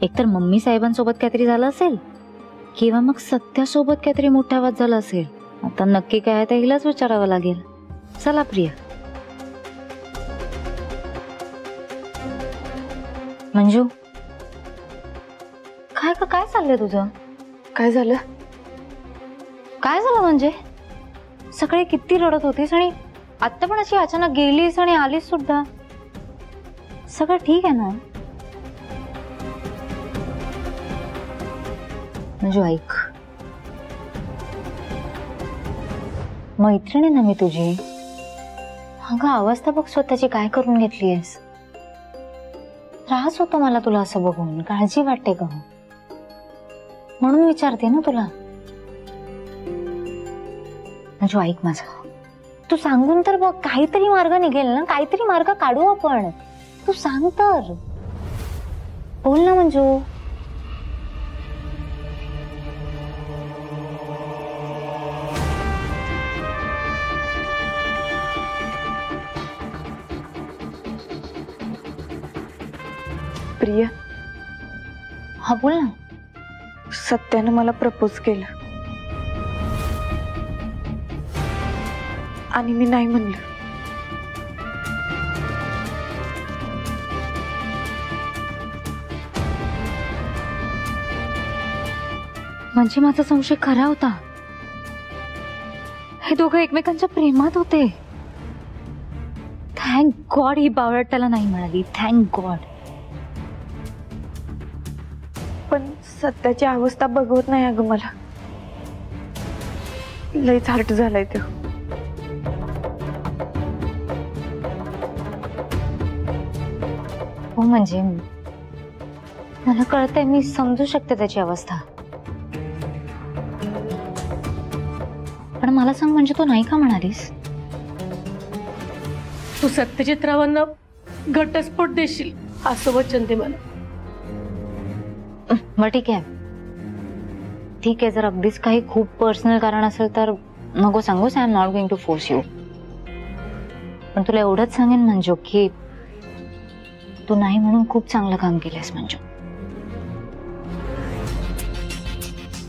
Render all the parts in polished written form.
एकतर मम्मी साहेबांसोबत काहीतरी झालं असेल किंवा मग सत्यासोबत काहीतरी मोठा वाद झाला असेल. आता नक्की काय आहे ते हिलाच विचारावं लागेल. चला प्रिया. मंजू, काय चाललंय तुझं? काय झालं? काय झालं म्हणजे? सकाळी किती रडत होतीस आणि आता पण अशी अचानक गेलीस आणि आलीस सुद्धा. सगळं ठीक आहे ना? मंजू ऐक, मैत्रिणी ना मी तुझी. अगं अवस्था बघ स्वतःची काय करून घेतलीयस. त्रास होतो मला तुला असं बघून, काळजी वाटते का म्हणून विचारते ना तुला. मंजू ऐक माझं, तू सांगून तर बघ, काहीतरी मार्ग निघेल ना, काहीतरी मार्ग काढू आपण. तू सांग तर, बोल ना मंजू. प्रिया. हा बोल ना. सत्यानं मला प्रपोज केलं आणि मी नाही म्हणलं. म्हणजे माझा संशय खरा होता. हे दोघं एकमेकांच्या प्रेमात होते. थँक गॉड ही बावळट त्याला नाही मिळाली. Thank God. पण सत्याची अवस्था बघवत नाही अगं मला. लयच हार्ट झालाय तो. हो म्हणजे मला कळतंय, मी समजू शकते त्याची अवस्था. पण मला सांग, म्हणजे तू नाही का म्हणालीस? तू सत्यजितरावांना घटस्फोट देशील असं वचन दे मला. मग ठीक आहे, ठीक आहे. जर अगदीच काही खूप पर्सनल कारण असेल तर नको सांगूस. I am not going to force you. पण तुला एवढंच सांगेन मंजू की तू नाही म्हणून खूप चांगलं काम केलंस मंजू.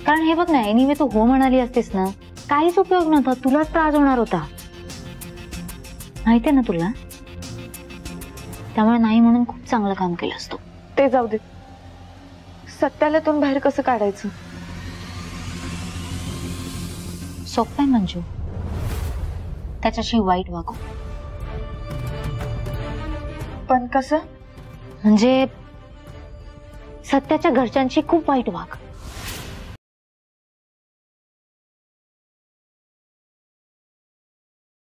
कारण हे बघ ना, एनिवे तू हो म्हणाली असतीस ना, काहीच उपयोग नव्हता. तुलाच त्रास होणार होता, माहितीये ना तुला. त्यामुळे नाही म्हणून खूप चांगलं काम केलंस तू. ते जाऊ दे. सत्याला तून बाहेर कसं काढायचं? सोपं आहे मंजू. त्याच्याशी वाईट वागू. पण कसं? म्हणजे सत्याच्या घरच्यांशी खूप वाईट वाग.